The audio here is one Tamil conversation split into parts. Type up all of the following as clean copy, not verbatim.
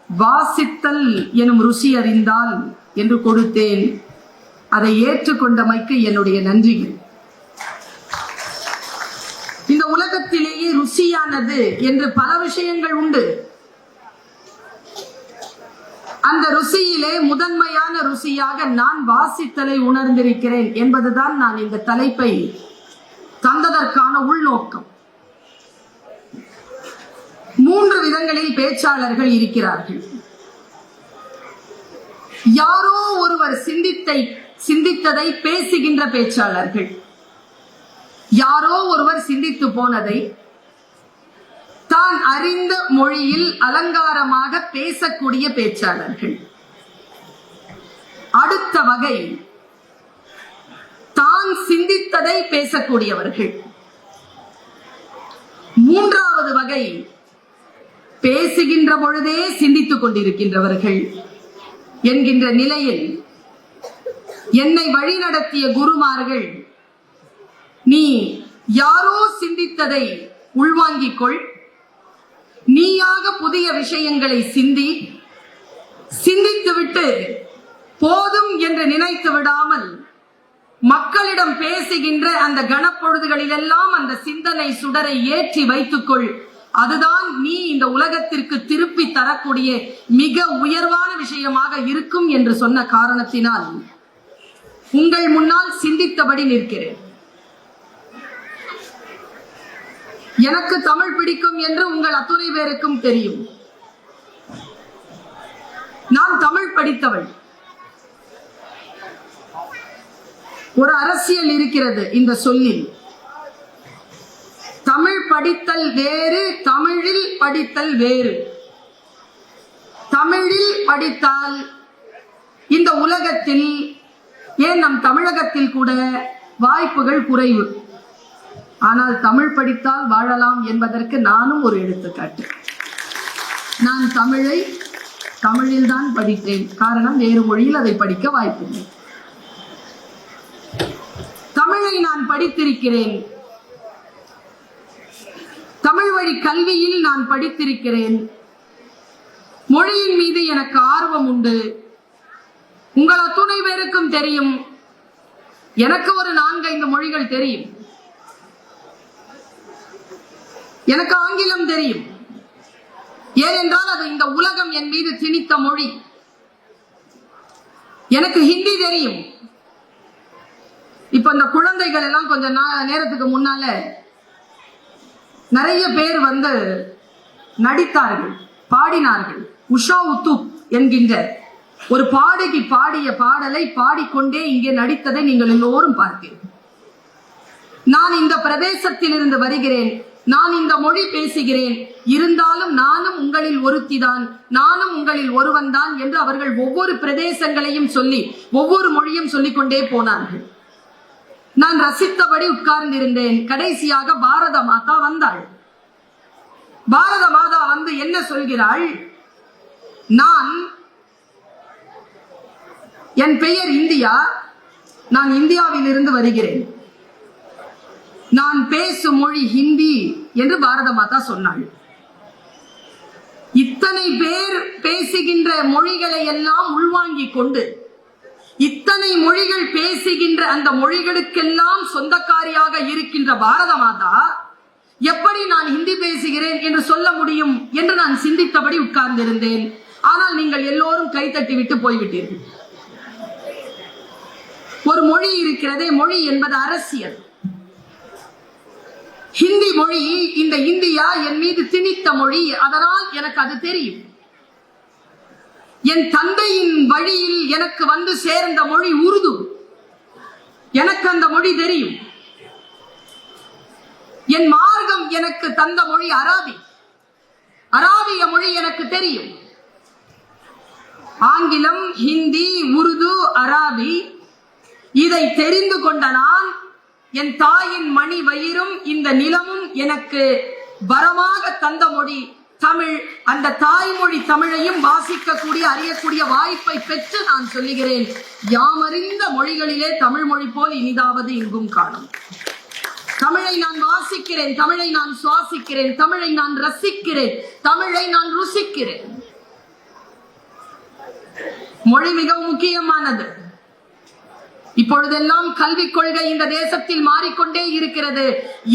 வாசித்தல் எனும் ருசி அறிந்தால் என்று கொடுத்தேன். அதை ஏற்றுக்கொண்டமைக்கு என்னுடைய நன்றிகள். இந்த உலகத்திலேயே ருசியானது என்று பல விஷயங்கள் உண்டு. அந்த ருசியிலே முதன்மையான ருசியாக நான் வாசித்தலை உணர்ந்திருக்கிறேன் என்பதுதான் நான் இந்த தலைப்பை தந்ததற்கான உள்நோக்கம். 3 விதங்களில் பேச்சாளர்கள் இருக்கிறார்கள். யாரோ ஒருவர் சிந்தித்ததை பேசுகின்ற பேச்சாளர்கள், யாரோ ஒருவர் சிந்தித்து போனதை தான் அறிந்த மொழியில் அலங்காரமாக பேசக்கூடிய பேச்சாளர்கள். அடுத்த வகை தான் சிந்தித்ததை பேசக்கூடியவர்கள். 3வது வகை பேசுகின்ற பொழுதே சிந்தித்துக் கொண்டிருக்கின்றவர்கள் என்கின்ற நிலையில் என்னை வழிநடத்திய குருமார்கள், நீ யாரோ சிந்தித்ததை உள்வாங்கிக் கொள், நீயாக புதிய விஷயங்களை சிந்தித்துவிட்டு போதும் என்று நினைத்து விடாமல் மக்களிடம் பேசுகின்ற அந்த கணப்பொழுதுகளிலெல்லாம் அந்த சிந்தனை சுடரை ஏற்றி வைத்துக்கொள். அதுதான் நீ இந்த உலகத்திற்கு திருப்பி தரக்கூடிய மிக உயர்வான விஷயமாக இருக்கும் என்று சொன்ன காரணத்தினால் உங்கள் முன்னால் சிந்தித்தபடி நிற்கிறேன். எனக்கு தமிழ் பிடிக்கும் என்று உங்கள் அத்துணை பேருக்கும் தெரியும். நான் தமிழ் படித்தவள். ஒரு அரசியல் இருக்கிறது இந்த சொல்லில். தமிழ் படித்தல் வேறு, தமிழில் படித்தல் வேறு. தமிழில் படித்தால் இந்த உலகத்தில், ஏன் நம் தமிழகத்தில் கூட வாய்ப்புகள் குறைவு. ஆனால் தமிழ் படித்தால் வாழலாம் என்பதற்கு நானும் ஒரு எடுத்துக்காட்டு. நான் தமிழில் தான் படித்தேன். காரணம், வேறு மொழியில் அதை படிக்க வாய்ப்பில்லை. தமிழை நான் படித்திருக்கிறேன். தமிழ் வழி கல்வியில் நான் படித்திருக்கிறேன். மொழியின் மீது எனக்கு ஆர்வம் உண்டு. உங்கள் அத்துணை பேருக்கும் தெரியும், எனக்கு ஒரு 4-5 மொழிகள் தெரியும். எனக்கு ஆங்கிலம் தெரியும். ஏனென்றால் அது இந்த உலகம் என் மீது திணித்த மொழி. எனக்கு ஹிந்தி தெரியும். இப்ப இந்த குழந்தைகள் எல்லாம் கொஞ்ச நேரத்துக்கு முன்னால நிறைய பேர் வந்து நடித்தார்கள், பாடினார்கள். உஷா உத்துப் என்கின்ற ஒரு பாடகி பாடிய பாடலை பாடிக்கொண்டே இங்கே நடித்ததை நீங்கள் எல்லோரும் பார்த்தீர்கள். நான் இந்த பிரதேசத்தில் இருந்து வருகிறேன், நான் இந்த மொழி பேசுகிறேன், இருந்தாலும் நானும் உங்களில் ஒருத்திதான், நானும் உங்களில் ஒருவன் தான் என்று அவர்கள் ஒவ்வொரு பிரதேசங்களையும் சொல்லி ஒவ்வொரு மொழியும் சொல்லிக்கொண்டே போனார்கள். நான் ரசித்தபடி உட்கார்ந்திருந்தேன். கடைசியாக பாரத மாதா வந்தாள். பாரத மாதா வந்து என்ன சொல்கிறாள்? என் பெயர் இந்தியா, நான் இந்தியாவில் இருந்து வருகிறேன், நான் பேசும் மொழி ஹிந்தி என்று பாரத மாதா சொன்னாள். இத்தனை பேர் பேசுகின்ற மொழிகளை எல்லாம் உள்வாங்கிக் கொண்டு, இத்தனை மொழிகள் பேசுகின்ற அந்த மொழிகளுக்கெல்லாம் சொந்தக்காரியாக இருக்கின்ற பாரத மாதா எப்படி நான் ஹிந்தி பேசுகிறேன் என்று சொல்ல முடியும் என்று நான் சிந்தித்தபடி உட்கார்ந்திருந்தேன். ஆனால் நீங்கள் எல்லோரும் கைத்தட்டி விட்டு போய்விட்டீர்கள். ஒரு மொழி இருக்கிறதே, மொழி என்பது அரசியல். ஹிந்தி மொழி இந்த இந்தியா என் மீது திணித்த மொழி, அதனால் எனக்கு அது தெரியும். என் தந்தையின் வழியில் எனக்கு வந்து சேர்ந்த மொழி உருது, எனக்கு அந்த மொழி தெரியும். என் மார்க்கம் எனக்கு தந்த மொழி அராபி, அராபிய மொழி எனக்கு தெரியும். ஆங்கிலம், ஹிந்தி, உருது, அராபி இதை தெரிந்து கொண்ட நான், என் தாயின் மணி வயிறும் இந்த நிலமும் எனக்கு வரமாக தந்த மொழி தமிழ். அந்த தாய்மொழி தமிழையும் வாசிக்கக்கூடிய அறியக்கூடிய வாய்ப்பை பெற்று நான் சொல்லுகிறேன், யாமறிந்த மொழிகளிலே தமிழ் மொழி போல் இனிதாவது எங்கும் காணும். தமிழை நான் வாசிக்கிறேன், தமிழை நான் சுவாசிக்கிறேன், தமிழை நான் ரசிக்கிறேன், தமிழை நான் ருசிக்கிறேன். மொழி மிகவும் முக்கியமானது. இப்பொழுதெல்லாம் கல்விக் கொள்கை இந்த தேசத்தில் மாறிக்கொண்டே இருக்கிறது.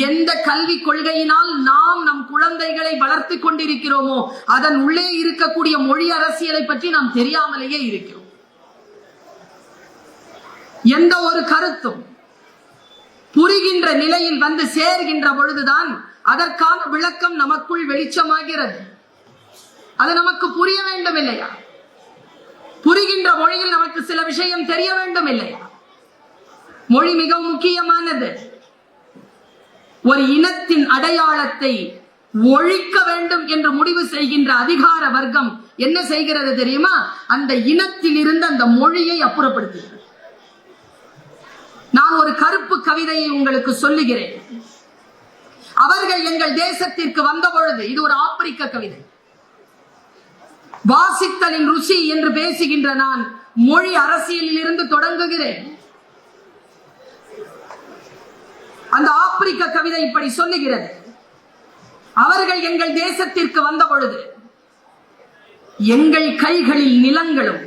எந்த கல்விக் கொள்கையினால் நாம் நம் குழந்தைகளை வளர்த்து கொண்டிருக்கிறோமோ அதன் உள்ளே இருக்கக்கூடிய மொழி அரசியலை பற்றி நாம் தெரியாமலேயே இருக்கிறோம். எந்த ஒரு கருத்தும் புரிகின்ற நிலையில் வந்து சேர்கின்ற பொழுதுதான் அதற்கான விளக்கம் நமக்குள் வெளிச்சமாகிறது. அது நமக்கு புரிய வேண்டும் இல்லையா? புரிகின்ற மொழியில் நமக்கு சில விஷயம் தெரிய வேண்டும் இல்லையா? மொழி மிகவும் முக்கியமானது. ஒரு இனத்தின் அடையாளத்தை ஒழிக்க வேண்டும் என்று முடிவு செய்கின்ற அதிகார வர்க்கம் என்ன செய்கிறது தெரியுமா? அந்த இனத்தில் இருந்து அந்த மொழியை அப்புறப்படுத்துகிறது. நான் ஒரு கருப்பு கவிதையை உங்களுக்கு சொல்லுகிறேன். அவர்கள் எங்கள் தேசத்திற்கு வந்த பொழுது, இது ஒரு ஆப்பிரிக்க கவிதை, வாசித்தலின் ருசி என்று பேசுகின்ற நான் மொழி அரசியலில் இருந்து தொடங்குகிறேன். அந்த ஆப்பிரிக்க கவிதை இப்படி சொல்லுகிறது: அவர்கள் எங்கள் தேசத்திற்கு வந்த பொழுது எங்கள் கைகளில் நிலங்களும்,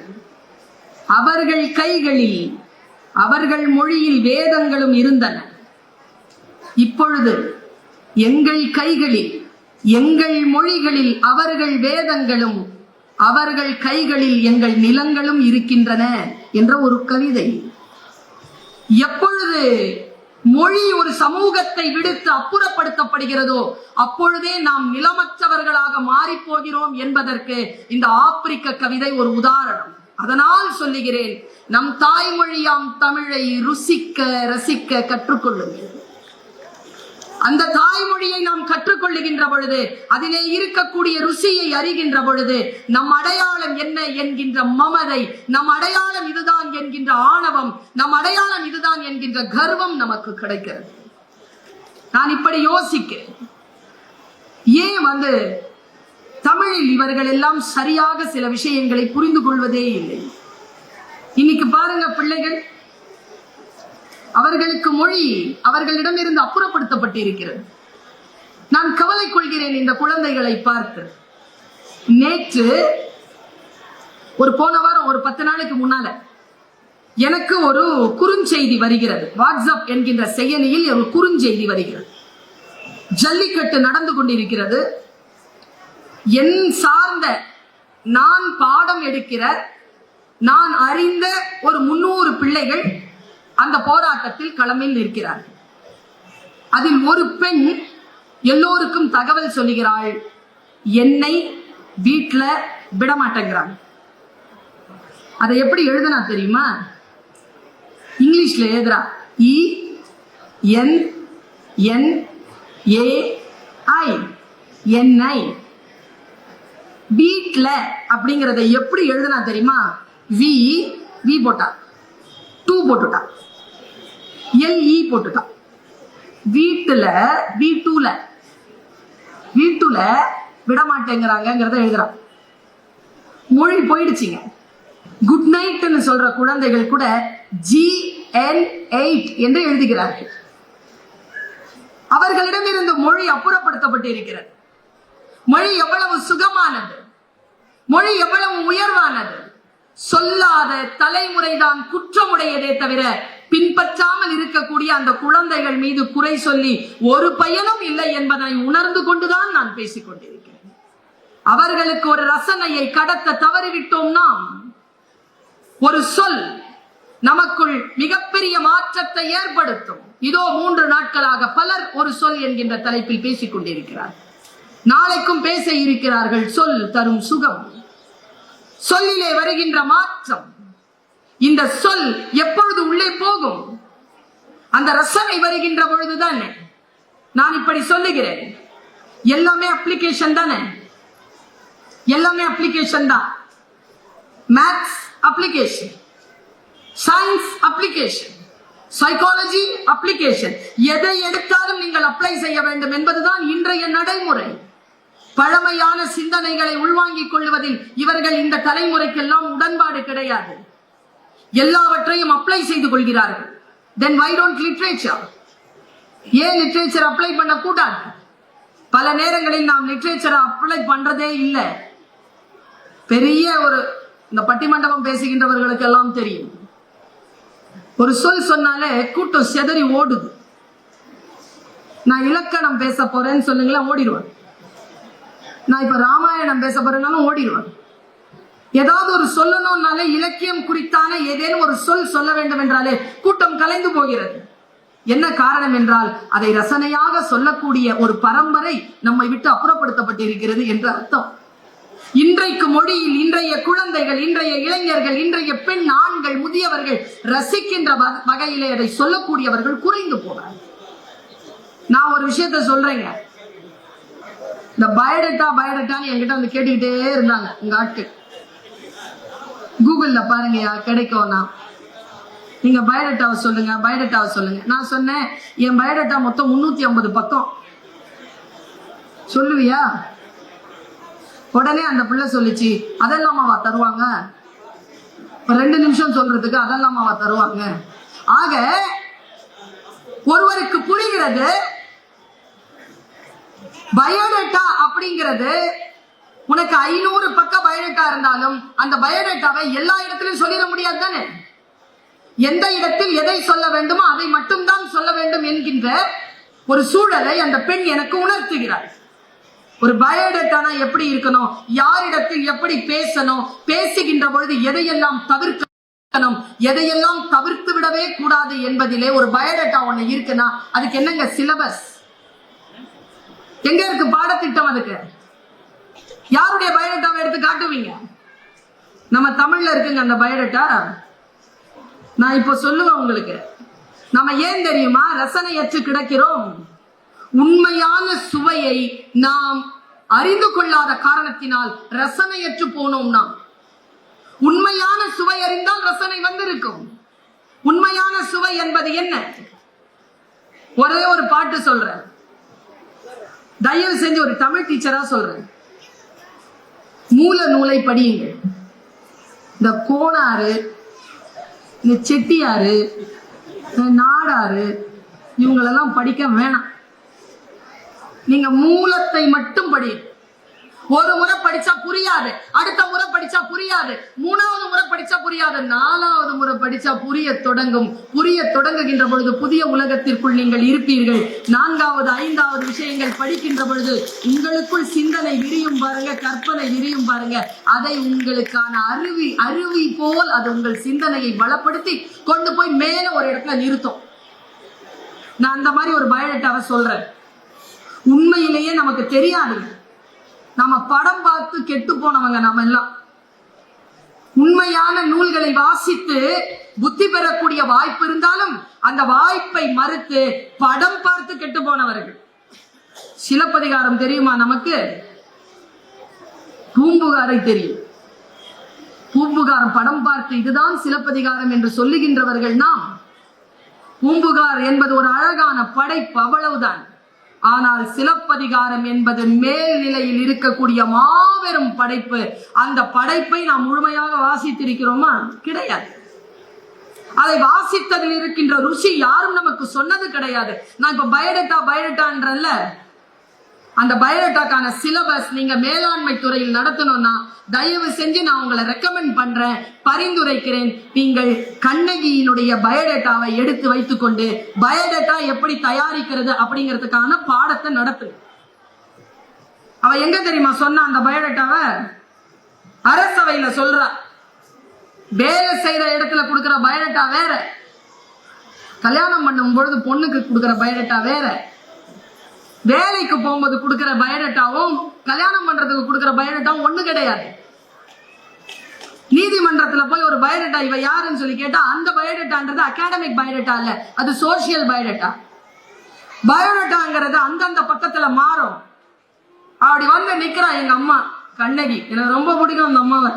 அவர்கள் கைகளில் அவர்கள் மொழியில் வேதங்களும் இருந்தன. இப்பொழுது எங்கள் கைகளில் எங்கள் மொழிகளில் அவர்கள் வேதங்களும், அவர்கள் கைகளில் எங்கள் நிலங்களும் இருக்கின்றன என்ற ஒரு கவிதை. எப்பொழுது மொழி ஒரு சமூகத்தை விடுத்து அப்புறப்படுத்தப்படுகிறதோ அப்பொழுதே நாம் நிலமற்றவர்களாக மாறி போகிறோம் என்பதற்கு இந்த ஆப்பிரிக்க கவிதை ஒரு உதாரணம். அதனால் சொல்லுகிறேன், நம் தாய்மொழியாம் தமிழை ருசிக்க ரசிக்க கற்றுக்கொள்ளுங்கள். அந்த தாய்மொழியை நாம் கற்றுக்கொள்ளுகின்ற பொழுது, அதிலே இருக்கக்கூடிய ருசியை அறிகின்ற பொழுது, நம் அடையாளம் என்ன என்கின்ற மமதை, நம் அடையாளம் இதுதான் என்கின்ற ஆணவம், நம் அடையாளம் இதுதான் என்கின்ற கர்வம் நமக்கு கிடைக்கிறது. நான் இப்படி யோசிக்கிறேன், ஏன் தமிழில் இவர்கள் எல்லாம் சரியாக சில விஷயங்களை புரிந்து கொள்வதே இல்லை. இன்னைக்கு பாருங்க, பிள்ளைகள், அவர்களுக்கு மொழி அவர்களிடமிருந்து அப்புறப்படுத்தப்பட்டிருக்கிறது. நான் கவலை கொள்கிறேன் இந்த குழந்தைகளை பார்த்து. நேற்று போன வாரம் ஒரு 10 நாளைக்கு முன்னால எனக்கு ஒரு குறுஞ்செய்தி வருகிறது. வாட்ஸ்அப் என்கின்ற செயலியில் ஒரு குறுஞ்செய்தி வருகிறது. ஜல்லிக்கட்டு நடந்து கொண்டிருக்கிறது. என் சார்ந்த, நான் பாடம் எடுக்கிற, நான் அறிந்த ஒரு 300 பிள்ளைகள் அந்த போராட்டத்தில் களமில் நிற்கிறார்கள். அதில் ஒரு பெண் எல்லோருக்கும் தகவல் சொல்லுகிறாள், என்னை வீட்டுல விடமாட்டேங்கிறாங்க. அதை எப்படி எழுதுனா தெரியுமா? இங்கிலீஷ்ல எழுதுறா, ENNAI, என்னை. வீட்ல அப்படிங்கறத எப்படி எழுதுனா தெரியுமா? வி போட்டா, 2 போட்டுட்டா, LE போட்டுட்டா. வீட்டுல வீட்டுல விடமாட்டேங்கிறாங்கிறத எழுதுறான். மொழி போயிடுச்சுங்க. குட் நைட்னு சொல்ற குழந்தைகள் கூட GN8 என்று எழுதுகிறார்கள். அவர்களிடமிருந்து மொழி அப்புறப்படுத்தப்பட்டிருக்கிறது. மொழி எவ்வளவு சுகமானது, மொழி எவ்வளவு உயர்வானது. சொல்லாத தலைமுறைதான் குற்றமுடையதே தவிர பின்பற்றாமல் இருக்கக்கூடிய அந்த குழந்தைகள் மீது குறை சொல்லி ஒரு பயனும் இல்லை என்பதனை உணர்ந்து கொண்டுதான் நான் பேசிக் கொண்டிருக்கிறேன். அவர்களுக்கு ஒரு ரசனையை கடத்த தவறிவிட்டோம். நாம் ஒரு சொல் நமக்குள் மிகப்பெரிய மாற்றத்தை ஏற்படுத்தும். இதோ 3 நாட்களாக பலர் ஒரு சொல் என்கின்ற தலைப்பில் பேசிக் கொண்டிருக்கிறார். நாளைக்கும் பேச இருக்கிறார்கள். சொல் தரும் சுகம், சொல்லிலே வருகின்ற மாற்றம். இந்த சொல் எப்பொழுது உள்ளே போகும்? அந்த ரசனை வருகின்ற பொழுதுதான். நான் இப்படி சொல்லுகிறேன், எல்லாமே அப்ளிகேஷன் தானே, எல்லாமே அப்ளிகேஷன் தான். Maths application, science application, psychology application. எதை எடுத்தாலும் நீங்கள் அப்ளை செய்ய வேண்டும் என்பதுதான் இன்றைய நடைமுறை. பழமையான சிந்தனைகளை உள்வாங்கிக் கொள்வதில் இவர்கள் இந்த தலைமுறைக்கெல்லாம் உடன்பாடு கிடையாது. எல்லாவற்றையும் அப்ளை செய்து கொள்கிறார்கள். Then why don't literature? ஏன் லிட்ரேச்சர் அப்ளை பண்ண கூடாது? பல நேரங்களில் நாம் லிட்ரேச்சரை அப்ளை பண்றதே இல்லை. பெரிய ஒரு இந்த பட்டிமண்டபம் பேசுகின்றவர்களுக்கு எல்லாம் தெரியும். ஒரு சொல் சொன்னாலே கூட்டம் செதறி ஓடுது. நான் இலக்கணம் பேச போறேன்னு சொல்லுங்களேன், ஓடிடுவேன். நான் இப்ப ராமாயணம் பேச போறேன்னாலும் ஓடிடுவேன். ஏதாவது ஒரு சொல்லணும்னாலே இலக்கியம் குறித்தான ஏதேனும் ஒரு சொல் சொல்ல வேண்டும் என்றாலே கூட்டம் கலைந்து போகிறது. என்ன காரணம் என்றால் அதை ரசனையாக சொல்லக்கூடிய ஒரு பரம்பரை நம்மை விட்டு அப்புறப்படுத்தப்பட்டிருக்கிறது என்று அர்த்தம். இன்றைக்கு மொழியில் இன்றைய குழந்தைகள், இன்றைய இளைஞர்கள், இன்றைய பெண், ஆண்கள், முதியவர்கள் ரசிக்கின்ற வகையிலே அதை சொல்லக்கூடியவர்கள் குறைந்து போறாங்க. நான் ஒரு விஷயத்த சொல்றேங்க. இந்த பயோடேட்டான்னு என்கிட்ட வந்து கேட்டுக்கிட்டே இருந்தாங்க உங்க ஆட்கள். கூகுள்ல பாருங்க கிடைக்கும்னா, நீங்க பயோடேட்டாவை சொல்லுங்க. நான் சொன்னேன், என் பயோடேட்டா மொத்தம் 350 பக்கம். சொல்லுவியா? உடனே அந்த பிள்ளை சொல்லிச்சு, அதெல்லாமாவா தருவாங்க? 2 நிமிஷம் சொல்றதுக்கு அதெல்லாமாவா தருவாங்க? ஆக ஒருவருக்கு புரிகிறது, பயோடேட்டா அப்படிங்கிறது உனக்கு 500 பக்க பயோடேட்டா இருந்தாலும் அந்த பயோடேட்டாவை எல்லா இடத்திலும் சொல்லிட முடியாது தானே. எந்த இடத்தில் எதை சொல்ல வேண்டுமோ அதை மட்டும்தான் சொல்ல வேண்டும் என்கின்ற ஒரு சூழலை அந்த பெண் எனக்கு உணர்த்துகிறார். ஒரு பயோடேட்டானா எப்படி இருக்கணும், யாரிடத்தில் எப்படி பேசணும், பேசுகின்ற பொழுது எதையெல்லாம் தவிர்க்கணும், எதையெல்லாம் தவிர்த்து விடவே கூடாது என்பதிலே ஒரு பயோடேட்டா ஒண்ணு இருக்குன்னா அதுக்கு என்னங்க சிலபஸ், எங்க இருக்கு பாடத்திட்டம்? அதுக்கு யாருடைய பயோடேட்டாவை எடுத்து காட்டுவீங்க? நம்ம தமிழ்ல இருக்குங்க அந்த பயோடேட்டா. நான் இப்ப சொல்லுவேன் உங்களுக்கு. நம்ம ஏன் தெரியுமா ரசனையற்று கிடக்கிறோம்? உண்மையான சுவையை நாம் அறிந்து கொள்ளாத காரணத்தினால் ரசனையற்று போனோம். நாம் உண்மையான சுவை அறிந்தால் ரசனை வந்திருக்கும். உண்மையான சுவை என்பது என்ன? ஒரே ஒரு பாட்டு சொல்றேன், தயவு செஞ்சு ஒரு தமிழ் டீச்சரா சொல்றேன். மூல நூலை படியுங்கள். இந்த கோணாறு, இந்த செட்டியாரு, நாடாரு இவங்களெல்லாம் படிக்க வேணாம். நீங்க மூலத்தை மட்டும் படி. ஒரு முறை படிச்சா புரியாது, அடுத்த முறை படிச்சா புரியாது, 3வது முறை படிச்சா புரியாது, 4வது முறை படிச்சா புரிய தொடங்கும். புரிய தொடங்குகின்ற பொழுது புதிய உலகத்திற்குள் நீங்கள் இருப்பீர்கள். 4வது 5வது விஷயங்கள் படிக்கின்ற பொழுது உங்களுக்குள் சிந்தனை விரியும் பாருங்க, கற்பனை விரியும் பாருங்க. அதை உங்களுக்கான அருவி போல் அது உங்கள் சிந்தனையை பலப்படுத்தி கொண்டு போய் மேல ஒரு இடத்துல நிறுத்தும். நான் அந்த மாதிரி ஒரு பயோடேட்டாவை சொல்றேன். உண்மையிலேயே நமக்கு தெரியாது, நம்ம படம் பார்த்து கெட்டு போனவங்க நாம எல்லாம். உண்மையான நூல்களை வாசித்து புத்தி பெறக்கூடிய வாய்ப்பு இருந்தாலும் அந்த வாய்ப்பை மறுத்து படம் பார்த்து கெட்டு போனவர்கள். சிலப்பதிகாரம் தெரியுமா நமக்கு? பூம்புகாரை தெரியும். பூம்புகாரம் படம் பார்த்து இதுதான் சிலப்பதிகாரம் என்று சொல்லுகின்றவர்கள் நாம். பூம்புகார் என்பது ஒரு அழகான படைப்பு, அவ்வளவுதான். ஆனால் சிலப்பதிகாரம் என்பது மேல்நிலையில் இருக்கக்கூடிய மாபெரும் படைப்பு. அந்த படைப்பை நாம் முழுமையாக வாசித்திருக்கிறோமா? கிடையாது. அதை வாசித்ததில் இருக்கின்ற ருசி யாரும் நமக்கு சொன்னது கிடையாது. நான் இப்ப பயோடேட்டான்றல்ல, அந்த பயோடேட்டாக்கான சிலபஸ் நீங்க மேலாண்மை துறையில் நடத்தணும்னா தயவு செஞ்சு நான் உங்களை ரெக்கமெண்ட் பண்றேன், பரிந்துரைக்கிறேன். நீங்கள் கண்ணகியினுடைய பயோடேட்டாவை எடுத்து வைத்துக்கொண்டு பயோடேட்டா எப்படி தயாரிக்கிறது அப்படிங்கிறதுக்கான பாடத்தை நடத்துங்க. அவ எங்க தெரியுமா சொன்ன அந்த பயோடேட்டாவை? அரசவையில சொல்றா. வேலை செய்யற இடத்துல கொடுக்கிற பயோடேட்டா வேற, கல்யாணம் பண்ணும் பொழுது பொண்ணுக்கு கொடுக்கிற பயோடேட்டா வேற, வேலைக்கு போகும்போது கொடுக்கிற பயோடேட்டாவும் கல்யாணம் பண்றதுக்கு கொடுக்கிற பயோடேட்டாவும் ஒண்ணு கிடையாது. நீதிமன்றத்துல போய் ஒரு பயோடேட்டா இவ யாருன்னு சொல்லி கேட்டா அந்த பயோடேட்டான்றது அகாடமிக் பயோடேட்டா இல்ல, அது சோசியல் பயோடேட்டா. பயோடேட்டாங்கிறது அந்தந்த பக்கத்துல மாறும். அப்படி வந்து நிக்கிறா எங்க அம்மா கண்ணகி. எனக்கு ரொம்ப பிடிக்கும் அந்த அம்மாவை.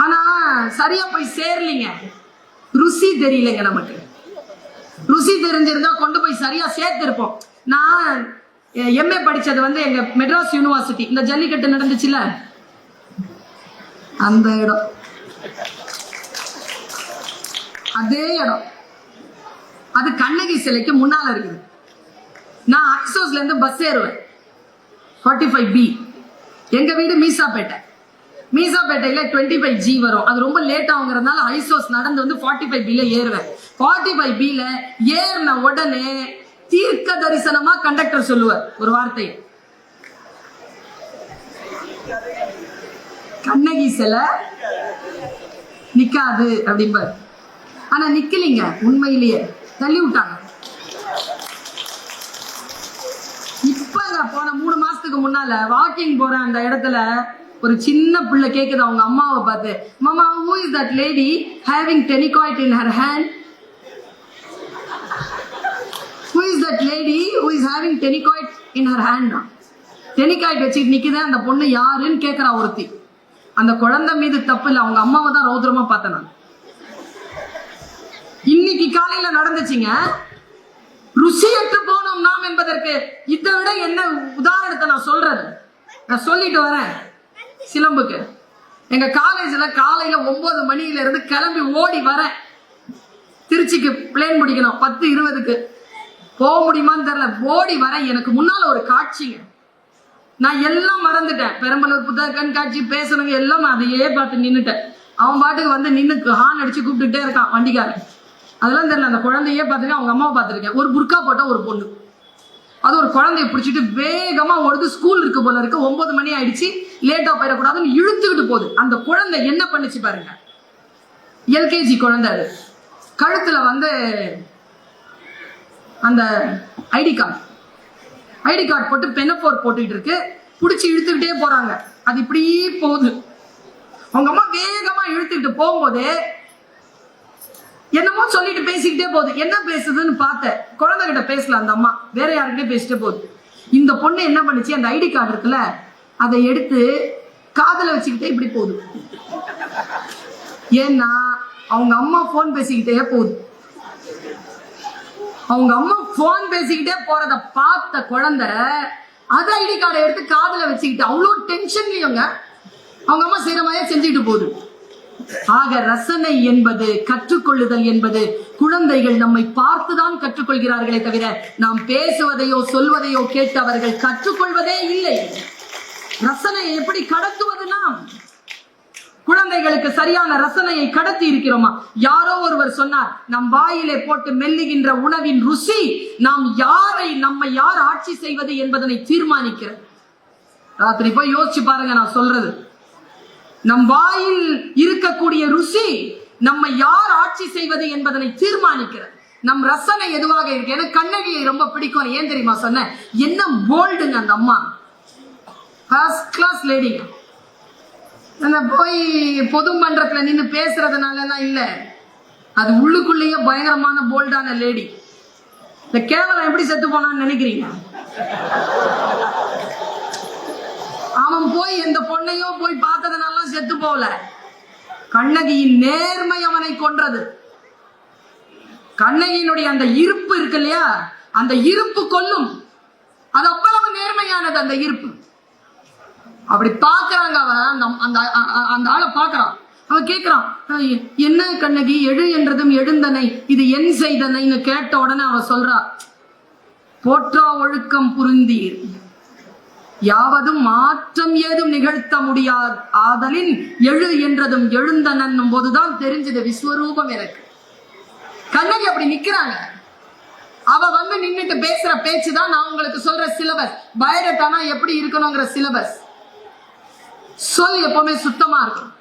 ஆனா சரியா போய் சேரலீங்க, ருசி தெரியலைங்க நமக்கு. ருசி தெரிஞ்சிருந்தா கொண்டு போய் சரியா சேர்த்திருப்போம். நான் எம்ஏ படிச்சது வந்து எங்க மெட்ராஸ் யூனிவர்சிட்டி, இந்த ஜல்லிக்கட்டு நடந்துச்சுல அந்த இடம், அதே இடம். அது கண்ணகி சிலைக்கு முன்னால இருக்குது. நான் அக்சோஸ்ல இருந்து பஸ் ஏறுவேன் 45B. எங்க வீடு மீசாப்பேட்டை. மீசாப்பேட்டையில 25G வரும். அது ரொம்ப லேட் ஆகுங்கிறதுனால ஐசோஸ் நடந்து வந்து 45B ஏறுவேன். 45B ஏறின உடனே தீர்க்க தரிசனமா கண்டக்டர் சொல்லுவார் ஒரு வார்த்தை, கண்ணகி சிலை நிக்காது அப்படிம்பார். ஆனா நிக்கலீங்க, உண்மையிலேயே தள்ளி விட்டாங்க. இப்ப போன 3 மாசத்துக்கு முன்னால வாக்கிங் போற அந்த இடத்துல ஒரு சின்ன பிள்ளை கேக்குது அவங்க அம்மாவை பார்த்து, மாமா who is that lady having tenicoid in her hand? Who is that lady who is having tenicoid in her hand? டெனிகாய்ட் வச்சுட்டு நிக்குது அந்த பொண்ணு யாருன்னு கேக்குறா ஒருத்தி. அந்த குழந்தை மீது தப்பு இல்லை, அவங்க அம்மாவை தான் ரௌத்ரமா பார்த்தேன் நான். இன்னைக்கு காலையில நடந்துச்சுங்க. ருசியற்று போனோம் நாம் என்பதற்கு இதை விட என்ன உதாரணத்தை நான் சொல்றது? நான் சொல்லிட்டு வரேன். சிலம்புக்கு எங்க காலேஜ்ல காலையில 9 மணியில இருந்து கிளம்பி ஓடி வரேன். திருச்சிக்கு பிளேன் முடிக்கணும் 10:20க்கு. போக முடியுமான்னு தெரியல. ஓடி வரேன். எனக்கு முன்னால ஒரு காட்சிங்க. நான் எல்லாம் மறந்துட்டேன். பெரம்பலூர் புத்தக கண்காட்சி பேசணுங்க எல்லாம் அதையே பார்த்து நின்னுட்டேன். அவன் பாட்டுக்கு வந்து நின்னுக்கு ஹார்ன் அடிச்சு கூப்பிட்டுட்டே இருக்கான் வண்டிக்காரன். அதெல்லாம் தெரியல. அந்த குழந்தையே பார்த்துருக்கேன், அவங்க அம்மாவை பார்த்துருக்கேன். ஒரு புர்கா போட்ட ஒரு பொண்ணு, அது ஒரு குழந்தைய பிடிச்சிட்டு வேகமா ஓடுது. ஸ்கூல் இருக்கு போல இருக்கு, 9 மணி ஆயிடுச்சு, லேட்டா போயிடக்கூடாதுன்னு இழுத்துக்கிட்டு போகுது. அந்த குழந்தை என்ன பண்ணுச்சு பாருங்க. LKG குழந்தை. அது கழுத்துல வந்து அந்த ஐடி கார்டு போட்டு பெனஃபோர் போட்டுக்கிட்டு இருக்கு. பிடிச்சி இழுத்துக்கிட்டே போறாங்க. அது இப்படி போகுது. அவங்க அம்மா வேகமா இழுத்துக்கிட்டு போகும்போது என்னமோ சொல்லிட்டு பேசிக்கிட்டே போகுது. என்ன பேசுதுன்னு பார்த்தேன். குழந்தை கிட்ட பேசல அந்த அம்மா, வேற யாருக்கிட்டே பேசிட்டே போகுது. இந்த பொண்ணு என்ன பண்ணுச்சு, அந்த ஐடி கார்டு இருக்குல்ல அதை எடுத்து காதுல வச்சுக்கிட்டே இப்படி போகுது. ஏன்னா அவங்க அம்மா போன் பேசிக்கிட்டே போகுது. அவங்க அம்மா போன் பேசிக்கிட்டே போறத பார்த்த குழந்தை அது ஐடி கார்டை எடுத்து காதுல வச்சுக்கிட்டு அவ்வளோ டென்ஷன்லயுங்க அவங்க அம்மா செய்யற மாதிரியே செஞ்சுட்டு போகுது. ஆக ரசனை என்பது, கற்றுக்கொள்ளுதல் என்பது, குழந்தைகள் நம்மை பார்த்துதான் கற்றுக்கொள்கிறார்களே தவிர நாம் பேசுவதையோ சொல்வதையோ கேட்டு அவர்கள் கற்றுக்கொள்வதே இல்லை. ரசனையை எப்படி கடத்துவது? நாம் குழந்தைகளுக்கு சரியான ரசனையை கடத்தி இருக்கிறோமா? யாரோ ஒருவர் சொன்னார், நம் வாயிலே போட்டு மெல்லுகின்ற உணவின் ருசி நம்மை யார் ஆட்சி செய்வது என்பதனை தீர்மானிக்கிறது. ராத்திரி போய் யோசிச்சு பாருங்க நான் சொல்றது. நம் வாயில் இருக்கக்கூடிய ருசி நம்மை யார் ஆட்சி செய்வது என்பதனை தீர்மானிக்கிறது. நம் ரசனை எதுவாக இருக்கு. எனக்கு கண்ணகியை ரொம்ப பிடிக்கும். ஏன் தெரியுமா சொன்னேன்? என்ன போல்டுங்க அந்த அம்மா, ஃபர்ஸ்ட் கிளாஸ் லேடி. அந்த போய் பொது மன்றத்துல நின்று பேசுறதுனால எல்லாம் இல்ல, அது உள்ளுக்குள்ளேயே பயங்கரமான போல்டான லேடி. இந்த கேவலம் எப்படி செத்து போனான்னு நினைக்கிறீங்க? அவன் போய் எந்த பொண்ணையோ போய் பார்த்ததுனால செத்து போகல. கண்ணகியின் நேர்மை அவனை கொன்றது. கண்ணகியினுடைய அந்த இருப்பு இருக்கு இல்லையா, அந்த இருப்பு கொல்லும். அது அவ்வளவு நேர்மையானது அந்த இருப்பு. அப்படி பாக்குறாங்க. அவன் அந்த ஆளை பாக்குறான். அவன் கேட்கிறான், என்ன கண்ணகி, எழு என்றதும் எழுந்தனை, இது என் செய்தனைன்னு கேட்ட உடனே அவன் சொல்றா, போற்றா ஒழுக்கம் புரிந்தீர், யாவதும் மாற்றம் ஏதும் நிகழ்த்த முடியாது, ஆதலின் எழு என்றதும் எழுந்தனும் போதுதான் தெரிஞ்சது விஸ்வரூபம் எனக்கு. கண்ணகி அப்படி நிக்கிறாங்க. அவ வந்து நின்னுட்டு பேசுற பேச்சுதான் நான் உங்களுக்கு சொல்ற சிலபஸ். பயோடேட்டானா எப்படி இருக்கணுங்கிற சிலபஸ். சொல் எப்பவுமே சுத்தமா இருக்கும்.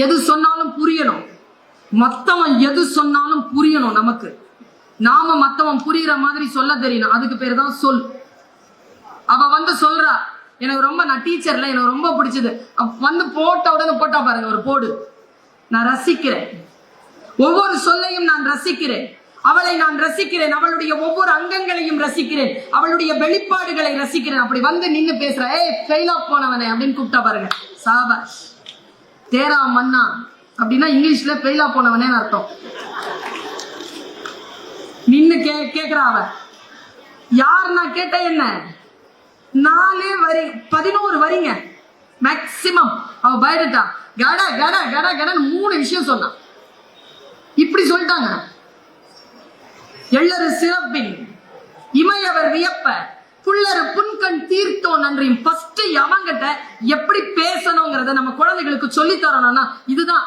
எது சொன்னாலும் புரியணும். மத்தவன் எது சொன்னாலும் புரியணும். நமக்கு நாம மத்தவன் புரியுற மாதிரி சொல்ல தெரியணும். அதுக்கு பேர் தான் சொல். அவ வந்து சொல்றா, எனக்கு ரொம்ப, நான் டீச்சர்ல எனக்கு ரொம்ப பிடிச்சது, வந்து போட்ட உடனே போட்டா பாருங்க ஒரு போடு. நான் ரசிக்கிறேன், ஒவ்வொரு சொல்லையும் நான் ரசிக்கிறேன், அவளை நான் ரசிக்கிறேன், அவளுடைய ஒவ்வொரு அங்கங்களையும் ரசிக்கிறேன், அவளுடைய வெளிப்பாடுகளை ரசிக்கிறேன். அப்படி வந்து நின்னு பேசுற, ஏய் ஃபெயில் ஆஃப் போனவனே அப்படின்னு கூப்பிட்டா பாருங்க, சாபாஷ். தேரா மன்னா அப்படின்னா இங்கிலீஷ்ல ஃபெயில் ஆஃப் போனவனே அர்த்தம். நின்னு கேக்குறா. அவ யார்? நான் கேட்ட என்ன 4 வரி 11 வரிங்க மேக்சிமம். அவ பயோடேட்டா கட கட கட கடன்னு 3 விஷயம் சொன்னான். இப்படி சொல்லிட்டாங்க. எள்ளரு சிறப்பின் இமையவர் வியப்ப புள்ளரு புன்கண் தீர்த்தோ நன்றியும். ஃபர்ஸ்ட் அவங்கிட்ட எப்படி பேசணுங்கிறத நம்ம குழந்தைகளுக்கு சொல்லி தரணும்னா இதுதான்.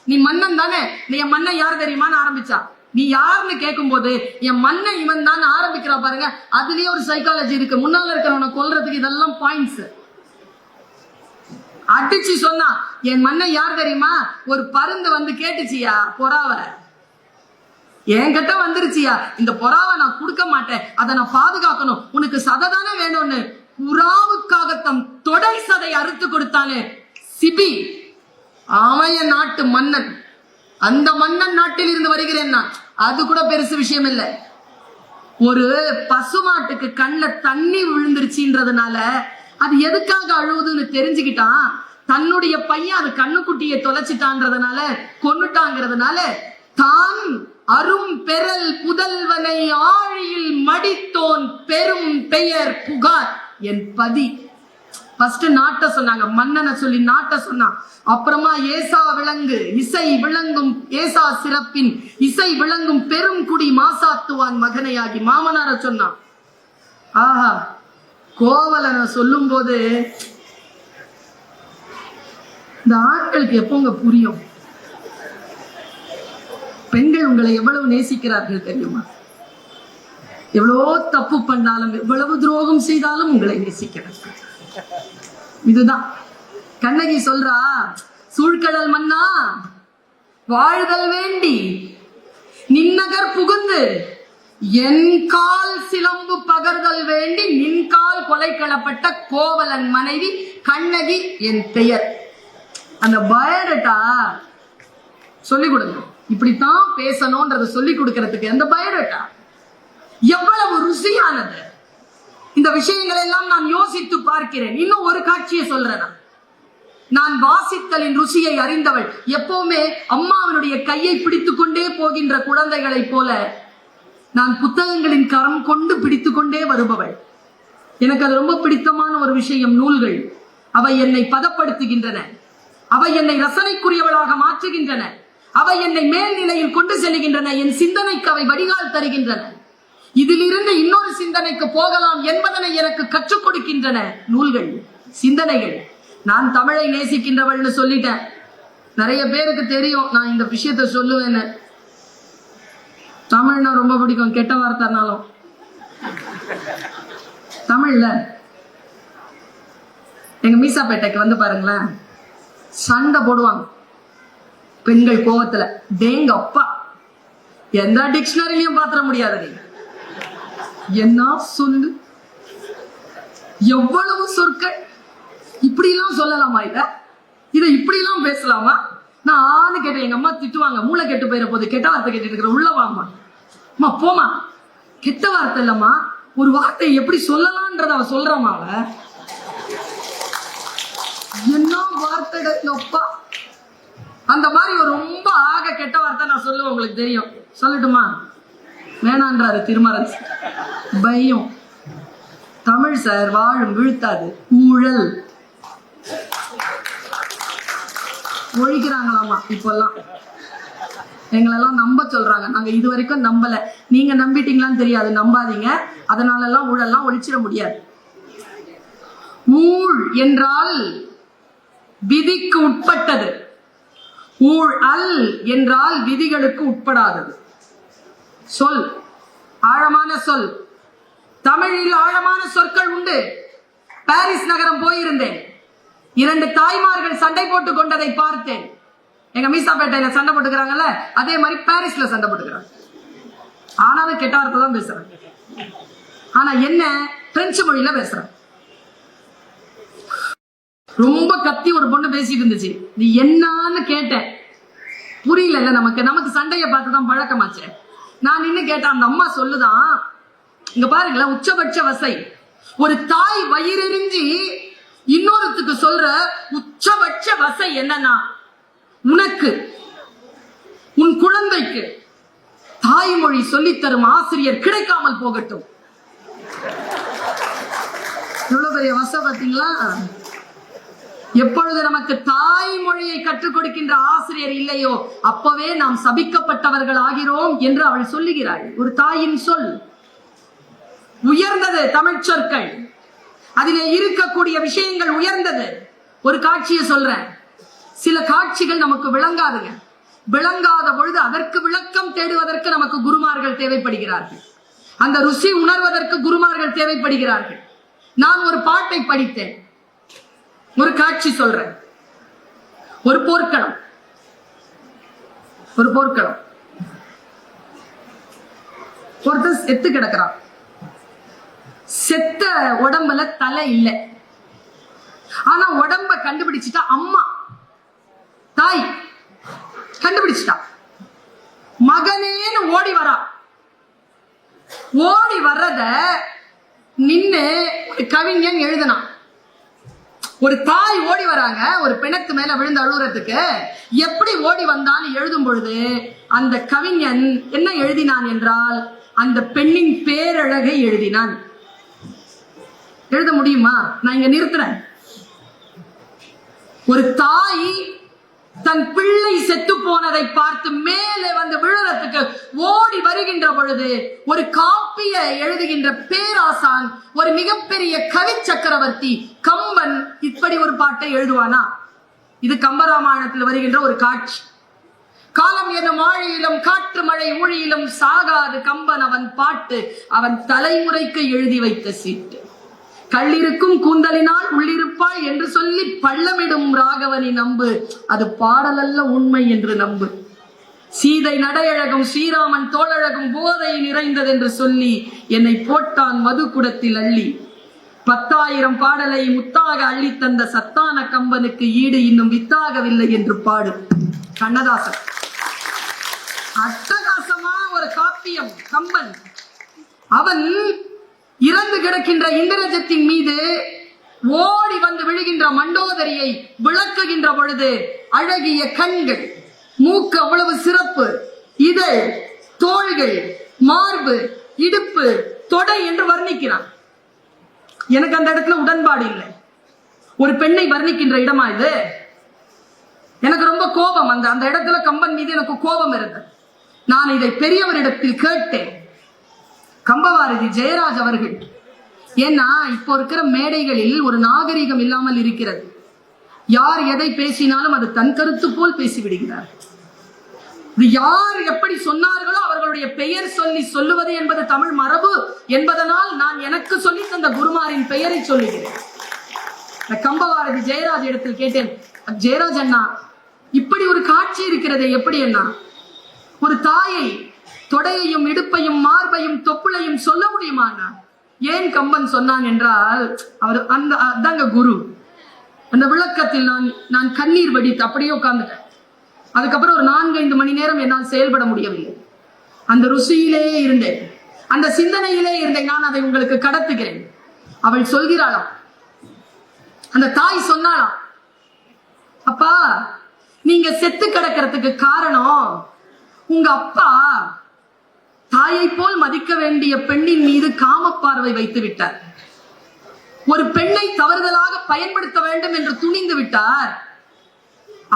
நீ மன்னன் தானே, நீ என் மன்னன் யார் தெரியுமான்னு ஆரம்பிச்சா, நீ யாருன்னு கேட்கும் போது என் மன்னன் இவன் தான் ஆரம்பிக்கிறா பாருங்க, அதுலயே ஒரு சைக்காலஜி இருக்கு. முன்னால இருக்கிறவனை கொல்றதுக்கு இதெல்லாம் பாயிண்ட்ஸ். அடிச்சு சொன்னா என் மன்னன் யார் தெரியுமா, ஒரு பருந்து வந்து கேட்டுச்சியா புறாவ, என்கிட்ட வந்துருச்சியா, இந்த புறாவை நான் கொடுக்க மாட்டேன், அதை நான் பாதுகாக்கணும், உனக்கு சதை தானே வேணும்னு புறாவுக்காக தம் தொடை சதை அறுத்து கொடுத்தானே சிபி, அவன் நாட்டு மன்னன். அந்த மன்னன் நாட்டில் இருந்து வருகிறேன் நான், அது கூட பெருசு விஷயம் இல்லை. ஒரு பசுமாட்டுக்கு கண்ணுல தண்ணி விழுந்துருச்சுன்றதுனால அது எதுக்காக அழுவுதுன்னு தெரிஞ்சுக்கிட்டான். தன்னுடைய பையன் அது கண்ணுக்குட்டியை தொலைச்சிட்டான்றதுனால கொன்னுட்டாங்கிறதுனால தான் அரும் பெறல் புதல்வனை ஆழியில் மடித்தோன் பெரும் பெயர் புகார் என் பதி. ஃபர்ஸ்ட் நாட்ட சொன்னாங்க, மன்னனை சொல்லி நாட்ட சொன்னான். அப்புறமா ஏசா விளங்கு இசை விளங்கும் ஏசா சிறப்பின் இசை விளங்கும் பெரும் குடி மாசாத்துவான் மகனையாகி மாமனார சொன்னான். ஆஹா, கோவலனை சொல்லும் போது இந்த ஆட்களுக்கு எப்போங்க புரியும்? பெண்கள் உங்களை எவ்வளவு நேசிக்கிறார்கள் தெரியுமா? எவ்வளவு தப்பு பண்ணாலும் எவ்வளவு துரோகம் செய்தாலும் உங்களை நேசிக்கிறார்கள். இதுதான் கண்ணகி சொல்றா, சூழ்கடல் மன்னா வாழ்தல் வேண்டி நின்னகர் புகுந்து என் கால் சிலம்பு பகர்தல் வேண்டி நின்கால் கொலை களப்பட்ட கோவலன் மனைவி கண்ணகி என் பெயர். அந்த பயோடேட்டா சொல்லிக் கொடுங்க, இப்படித்தான் பேசணும்ன்றத சொல்லிக் கொடுக்கறதுக்கு அந்த பயோடேட்டா எவ்வளவு ருசியானது. இந்த விஷயங்களை எல்லாம் நான் யோசித்து பார்க்கிறேன். இன்னும் ஒரு காட்சியை சொல்றேன். நான் வாசித்தலின் ருசியை அறிந்தவள். எப்பவுமே அம்மாவினுடைய கையை பிடித்துக் கொண்டே போகின்ற குழந்தைகளைப் போல நான் புத்தகங்களின் கரம் கொண்டு பிடித்துக் கொண்டே வருபவள். எனக்கு அது ரொம்ப பிடித்தமான ஒரு விஷயம். நூல்கள் அவை என்னை பதப்படுத்துகின்றன, அவை என்னை ரசனைக்குரியவளாக மாற்றுகின்றன, அவை என்னை மேல்நிலையில் கொண்டு செல்கின்றன, என் சிந்தனைக்கு அவை வடிகால் தருகின்றன. இதிலிருந்து இன்னொரு சிந்தனைக்கு போகலாம் என்பதனை எனக்கு கற்றுக் கொடுக்கின்றன நூல்கள், சிந்தனைகள். நான் தமிழை நேசிக்கின்றவள்னு சொல்லிட்டேன். நிறைய பேருக்கு தெரியும் நான் இந்த விஷயத்த சொல்லுவேன்னு. தமிழ்னா ரொம்ப பிடிக்கும், கெட்ட வார்த்தைனாலும். தமிழ்ல எங்க மீசாப்பேட்டைக்கு வந்து பாருங்களேன், சண்டை போடுவாங்க பெண்கள் கோவத்துல. டேங்க அப்பா, எந்த டிக்ஷனரிலையும் பாத்திர முடியாது. நீங்க என்ன சொல்லு, எவ்வளவு சொற்கள், இப்படி எல்லாம் சொல்லலாமா, இதை இப்படி எல்லாம் பேசலாமா? நான் ஆணு கேட்டேன். எங்க அம்மா திட்டுவாங்க, மூளை கெட்டு போயிட போது, கெட்ட வார்த்தை கேட்டு இருக்கிற, உள்ள வாமா அம்மா போமா, கெட்ட வார்த்தை இல்லம்மா, ஒரு வார்த்தை எப்படி சொல்லலாம்ன்றத அவ சொல்றமா. அவ என்ன வார்த்தைகள் அப்பா. அந்த மாதிரி ஒரு ரொம்ப ஆக கெட்ட வார்த்தை நான் சொல்லுவேன், உங்களுக்கு தெரியும். சொல்லட்டுமா? வேணான்றாரு திருமரன். பயம். தமிழ் சார் வாழும் வீழ்த்தாது, ஊழல் ஒழிக்கிறாங்களாமா இப்பெல்லாம். எங்களெல்லாம் நம்ப சொல்றாங்க, நாங்க இது வரைக்கும் நம்பல. நீங்க நம்பிட்டீங்களான்னு தெரியாது, நம்பாதீங்க. அதனால எல்லாம் ஊழல்லாம் ஒழிச்சிட முடியாது. ஊழ் என்றால் விதிக்கு உட்பட்டது, ஊழ் அல் என்றால் விதிகளுக்கு உட்படாதது. சொல், ஆழமான சொல். தமிழில் ஆழமான சொற்கள் உண்டு. பாரிஸ் நகரம் போயிருந்தேன். 2 தாய்மார்கள் சண்டை போட்டுக் கொண்டதை பார்த்தேன். எங்க மீசாப்பேட்டையில சண்டை போட்டுக்கிறாங்கல்ல, அதே மாதிரி பாரிஸ்ல சண்டை போட்டுக்கிறாங்க. ஆனாலும் கெட்ட வார்த்தை தான் பேசுறாங்க. ஆனா என்ன, பிரெஞ்சு மொழியில பேசுறாங்க. ரொம்ப கத்தி ஒரு பொண்ணு பேசிட்டு இருந்துச்சு. நீ என்னன்னு கேட்டேன், புரியல. நமக்கு சண்டையை பார்த்துதான் பழக்கமாச்சு. நான் நின்னு கேட்டேன். அந்த அம்மா சொல்லுதான், இங்க பாருங்களேன், உச்சபட்ச வசை. ஒரு தாய் வயிறெறிஞ்சி இன்னொருத்துக்கு சொல்ற உச்சபட்ச வசை என்னன்னா, உனக்கு உன் குழந்தைக்கு தாய்மொழி சொல்லித்தரும் ஆசிரியர் கிடைக்காமல் போகட்டும். எவ்வளவு பெரிய வசை பார்த்தீங்களா? எப்பொழுது நமக்கு தாய்மொழியை கற்றுக் கொடுக்கின்ற ஆசிரியர் இல்லையோ அப்பவே நாம் சபிக்கப்பட்டவர்கள் ஆகிறோம் என்று அவள் சொல்லுகிறாள். ஒரு தாயின் சொல் உயர்ந்தது. தமிழ் சொற்கள் அதிலே இருக்கக்கூடிய விஷயங்கள் உயர்ந்தது. ஒரு காட்சியை சொல்றேன். சில காட்சிகள் நமக்கு விளங்காதுங்க. விளங்காத பொழுது அதற்கு விளக்கம் தேடுவதற்கு நமக்கு குருமார்கள் தேவைப்படுகிறார்கள். அந்த ருசி உணர்வதற்கு குருமார்கள் தேவைப்படுகிறார்கள். நான் ஒரு பாட்டை படித்தேன். ஒரு காட்சி சொல்றேன். ஒரு போர்க்களம். ஒருத்தர் செத்து கிடக்கிறான். செத்த உடம்புல தலை இல்லை. ஆனா உடம்ப கண்டுபிடிச்சிட்டா அம்மா, தாய் கண்டுபிடிச்சிட்டா. மகனேன்னு ஓடி வரா. ஓடி வர்றத நின்னு ஒரு கவிஞன் எழுதினான். ஒரு தாய் ஓடி வராங்க ஒரு பிணத்து மேல விழுந்து அழுறதுக்கு. எப்படி ஓடி வந்தான்னு எழுதும் பொழுது அந்த கவிஞன் என்ன எழுதினான் என்றால், அந்த பெண்ணின் பேரழகை எழுதினான். எழுத முடியுமா? நான் இங்க நிறுத்துறேன். ஒரு தாய் தன் பிள்ளை செத்து போனதை பார்த்து மேலே வந்து விழுறதுக்கு ஓடி வருகின்ற பொழுது ஒரு காப்பிய எழுதுகின்ற பேராசான், ஒரு மிகப்பெரிய கவி சக்கரவர்த்தி கம்பன் இப்படி ஒரு பாட்டை எழுதுவானா? இது கம்பராமாயணத்தில் வருகின்ற ஒரு காட்சி. காலம் எனும் ஆழியிலும் காற்று மழை ஊழியிலும் சாகாது கம்பன் அவன் பாட்டு, அவன் தலைமுறைக்கு எழுதி வைத்த சீட்டு. கள்ளிருக்கும் கூந்தலினால் உள்ளிருப்பாள் என்று சொல்லி பள்ளமிடும் ராகவனை நம்பு, அது பாடலல்ல உண்மை என்று நம்பு. சீதை நடையழகும் ஸ்ரீராமன் தோழழகும் போதை நிறைந்தது என்று சொல்லி என்னை போட்டான் மது குடத்தில் அள்ளி. 10,000 பாடலை முத்தாக அள்ளி தந்த சத்தான கம்பனுக்கு ஈடு இன்னும் வித்தாகவில்லை என்று பாடு. கண்ணதாசன். அட்டகாசமா ஒரு காப்பியம் கம்பன். அவன் இறந்து கிடக்கின்ற இந்திரஜத்தின் மீது ஓடி வந்து விழுகின்ற மண்டோதரியை விளக்குகின்ற பொழுது அழகிய கண்கள், மூக்கு அவ்வளவு சிறப்பு, இதழ், தோள்கள், மார்பு, இடுப்பு, தொடை என்று வர்ணிக்கிறான். எனக்கு அந்த இடத்துல உடன்பாடு இல்லை. ஒரு பெண்ணை வர்ணிக்கின்ற இடமா இது? எனக்கு ரொம்ப கோபம். அந்த இடத்துல கம்பன் மீது எனக்கு கோபம் இருந்தது. நான் இதை பெரியவரிடத்தில் கேட்டேன். கம்பவாரதி ஜெயராஜ் அவர்கள். ஏன்னா இப்போ இருக்கிற மேடைகளில் ஒரு நாகரிகம் இல்லாமல் இருக்கிறது. யார் எதை பேசினாலும் அது தன் கருத்து போல் பேசிவிடுகிறார். யார் எப்படி சொன்னார்களோ அவர்களுடைய பெயர் சொல்லி சொல்லுவது என்பது தமிழ் மரபு என்பதனால் நான் எனக்கு சொல்லி தந்த குருமாரின் பெயரை சொல்லுகிறேன். கம்பவாரதி ஜெயராஜ் இடத்தில் கேட்டேன், ஜெயராஜ் அண்ணா இப்படி ஒரு காட்சி இருக்கிறது எப்படி அண்ணா? ஒரு தாயை தொடையையும் இடுப்பையும் மார்பையும் தொப்புளையும் சொல்ல முடியுமா? ஏன் கம்பன் சொன்னான் என்றால், அவர் அதாங்க குரு. அந்த விளக்கத்தில் நான் கண்ணீர் வடித்து அப்படியே உட்கார்ந்துட்டேன். அதுக்கப்புறம் ஒரு 4-5 மணி நேரம் என்னால் செயல்பட முடியவில்லை. அந்த ருசியிலே இருந்தேன், அந்த சிந்தனையிலே இருந்தேன். நான் அதை உங்களுக்கு கடத்துகிறேன். அவள் சொல்கிறாளாம், அந்த தாய் சொன்னாளாம், அப்பா நீங்க செத்து கிடக்கிறதுக்கு காரணம் உங்க அப்பா தாயை போல் மதிக்க வேண்டிய பெண்ணின் மீது காமப்பார்வை வைத்து விட்டார். ஒரு பெண்ணை தவறுதலாக பயன்படுத்த வேண்டும் என்று துணிந்து விட்டார்.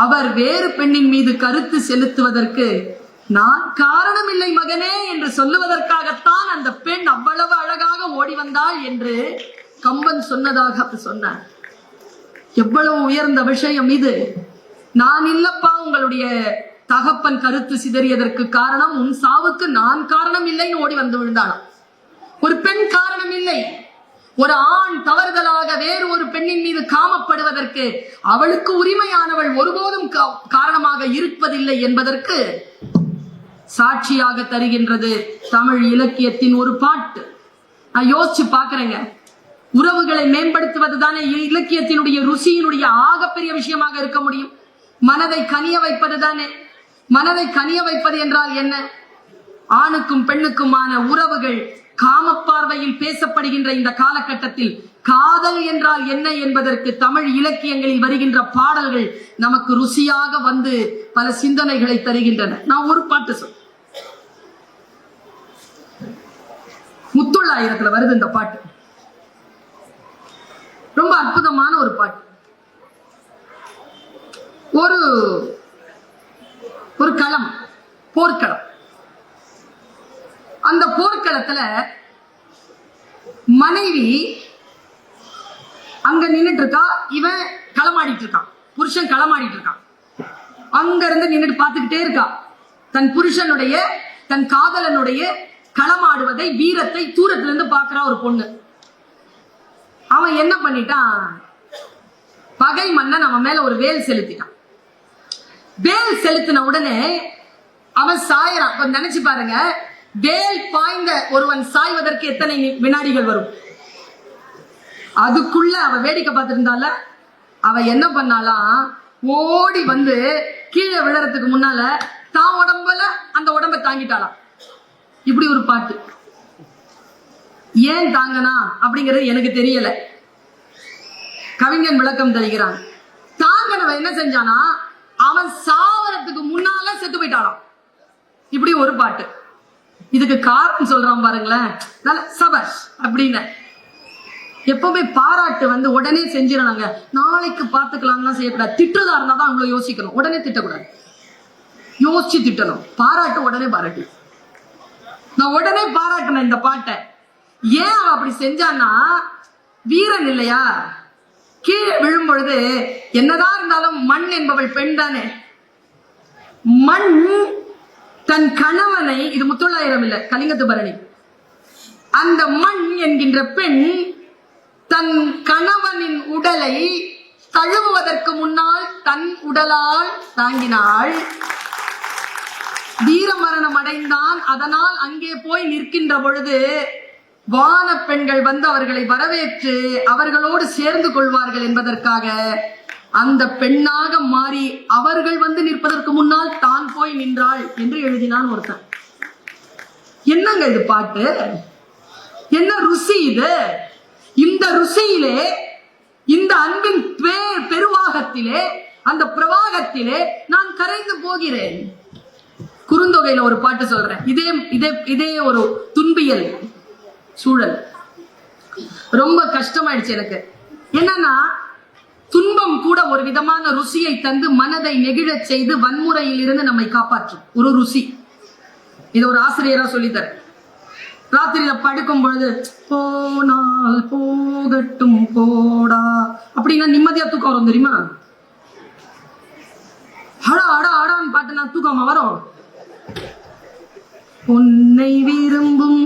அவர் வேறு பெண்ணின் மீது கருத்து செலுத்துவதற்கு நான் காரணம் இல்லை மகனே என்று சொல்லுவதற்காகத்தான் அந்த பெண் அவ்வளவு அழகாக ஓடி வந்தாள் என்று கம்பன் சொன்னதாக சொன்னார். எவ்வளவு உயர்ந்த விஷயம் இது! நான் இல்லப்பா உங்களுடைய தகப்பன் கருத்து சிதறியதற்கு காரணம், உன் சாவுக்கு நான் காரணம் இல்லைன்னு ஓடி வந்து விழுந்தாளாம். ஒரு பெண் காரணம் இல்லை. ஒரு ஆண் தவறுதலாக வேறு ஒரு பெண்ணின் மீது காமப்படுவதற்கு அவளுக்கு உரிமையானவள் ஒருபோதும் காரணமாக இருப்பதில்லை என்பதற்கு சாட்சியாக தருகின்றது தமிழ் இலக்கியத்தின் ஒரு பாட்டு. நான் யோசிச்சு பாக்குறேங்க. உறவுகளை மேம்படுத்துவது தானே இலக்கியத்தினுடைய ருசியினுடைய ஆகப்பெரிய விஷயமாக இருக்க முடியும். மனதை கனிய வைப்பது தானே. மனதை கனிய வைப்பது என்றால் என்ன? ஆணுக்கும் பெண்ணுக்குமான உறவுகள் காமப்பார்வையில் பேசப்படுகின்ற இந்த காலகட்டத்தில் காதல் என்றால் என்ன என்பதற்கு தமிழ் இலக்கியங்களில் வருகின்ற பாடல்கள் நமக்கு ருசியாக வந்து பல சிந்தனைகளை தருகின்றன. நான் ஒரு பாட்டு சொல், முத்தொள்ளாயிரத்துல வருது இந்த பாட்டு. ரொம்ப அற்புதமான ஒரு பாட்டு. ஒரு களம், போர்க்களம். அந்த போர்க்களத்துல மனைவி அங்க நின்னுட்டு இருக்கா, இவன் களமாடிட்டு இருக்கான், புருஷன் களமாடிட்டு இருக்கான். அங்க இருந்து நின்னுட்டு பார்த்துக்கிட்டே இருக்கா, தன் புருஷனுடைய தன் காதலனுடைய களமாடுவதை, வீரத்தை தூரத்துல இருந்து பாக்குறா ஒரு பொண்ணு. அவன் என்ன பண்ணிட்டான், பகை மன்னன் அவன் மேல ஒரு வேல் செலுத்திட்டான். வேல் செலுத்தின உடனே அவன் சாயறான். கொஞ்சம் நினைச்சு பாருங்க, வேல் பாய்ந்த ஒருவன் சாய்வதற்கு எத்தனை வினாடிகள் வரும்? அதுக்குள்ள அவ வேடிக்கை பார்த்திருந்தால, அவ என்ன பண்ணாலாம், ஓடி வந்து கீழே விழறதுக்கு முன்னால தான் உடம்புல அந்த உடம்ப தாங்கிட்டாளாம். இப்படி ஒரு பாட்டு. ஏன் தாங்கனா அப்படிங்கிறது எனக்கு தெரியல, கவிஞன் விளக்கம் தருகிறான். தாங்கனவன் என்ன செஞ்சானா, அவன் சாவறதுக்கு முன்னால செத்து போயிட்டாளாம். இப்படி ஒரு பாட்டு. இதுக்கு காரணம் சொல்றான் பாருங்களேன், நல்ல சபஷ் அப்படின்னு. எப்பவுமே பாராட்டு வந்து உடனே செஞ்சிடறாங்க, நாளைக்கு பார்த்துக்கலாம் செய்யக்கூடாது. திட்டுறதா இருந்தா தான் அவங்கள யோசிக்கணும், உடனே திட்டக்கூடாது, யோசிச்சு திட்டணும். பாராட்டு உடனே பாராட்டு. நான் உடனே பாராட்டினேன் இந்த பாட்டை. ஏன் அவ அப்படி செஞ்சான்னா, வீரன் இல்லையா, கீழே விழும் பொழுது என்னதான் இருந்தாலும் மண் என்பவள் பெண் தானே. மண் தன் கணவனை, இது முத்தொள்ளாயிரம் இல்ல, கலிங்கத்து பரணி, அந்த மண் என்கின்ற பெண் தன் கணவனின் உடலை தழுவுவதற்கு முன்னால் தன் உடலால் தாங்கினாள். வீரமரணம் அடைந்தான். அதனால் அங்கே போய் நிற்கின்ற பொழுது வான பெண்கள் வந்து அவர்களை வரவேற்று அவர்களோடு சேர்ந்து கொள்வார்கள் என்பதற்காக அந்த பெண்ணாக மாறி அவர்கள் வந்து நிற்பதற்கு முன்னால் தான் போய் நின்றாள் என்று எழுதினான் ஒருத்தன். என்னங்க இது பாட்டு, என்ன ருசி இது? இந்த ருசியிலே, இந்த அன்பின் பெருவாகத்திலே, அந்த பிரவாகத்திலே நான் கரைந்து போகிறேன். குறுந்தொகையில ஒரு பாட்டு சொல்றேன். இதே ஒரு துன்பியல் சூழல். ரொம்ப கஷ்டமாயிடுச்சு எனக்கு. என்னன்னா, துன்பம் கூட ஒரு விதமான ருசியை தந்து மனதை நெகிழச் செய்து வன்முறையில் இருந்து நம்மை காப்பாற்றும் ஒரு ருசி. இது ஒரு ஆசிரியரா சொல்லித்தர. ராத்திரியில படுக்கும் பொழுது போனால் போகட்டும் போடா அப்படின்னா நிம்மதியா தூக்கம் வரும் தெரியுமா? அடா அடா அடான்னு பாட்டுனா தூக்கமா வரும். பொன்னை விரும்பும்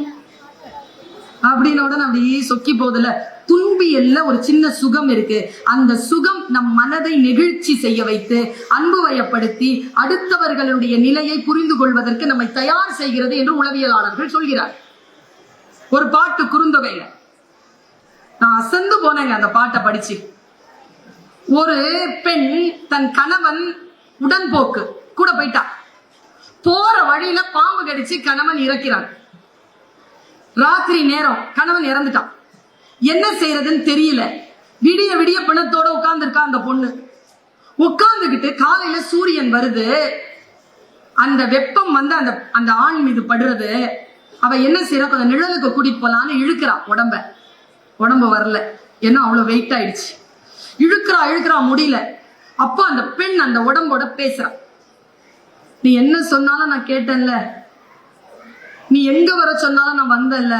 அப்படின்னு உடனே அப்படியே சொக்கி போதில்ல. துன்பியல்ல ஒரு சின்ன சுகம் இருக்கு. அந்த சுகம் நம் மனதை நெகிழ்ச்சி செய்ய வைத்து அன்பு வயப்படுத்தி அடுத்தவர்களுடைய நிலையை புரிந்து கொள்வதற்கு நம்மை தயார் செய்கிறது என்று உளவியலாளர்கள் சொல்கிறார். ஒரு பாட்டு குறுந்தொகையில நான் அசந்து போனேங்க அந்த பாட்டை படிச்சு. ஒரு பெண் தன் கணவன் உடன்போக்கு கூட போயிட்டா. போற வழியில பாம்பு கடிச்சு கணவன் இறக்கிறான். ராத்திரி நேரம் கணவன் இறந்துட்டான். என்ன செய்யறதுன்னு தெரியல. விடிய விடிய பிணத்தோட உட்கார்ந்து இருக்கா அந்த பொண்ணு. உட்கார்ந்துகிட்டு காலையில சூரியன் வருது, அந்த வெப்பம் வந்து அந்த ஆண் மீது படுறது. அவ என்ன செய்யறா, கொஞ்சம் நிழலுக்கு கூட்டிட்டு போலான்னு இழுக்கிறா உடம்பு வரல, ஏன்னா அவ்வளவு வெயிட் ஆயிடுச்சு. இழுக்கிறா முடியல. அப்ப அந்த பெண் அந்த உடம்போட பேசுறா. நீ என்ன சொன்னாலும் நான் கேட்டேன்ல, நீ எங்க வர சொன்னாலும் நான் வந்தேன்ல,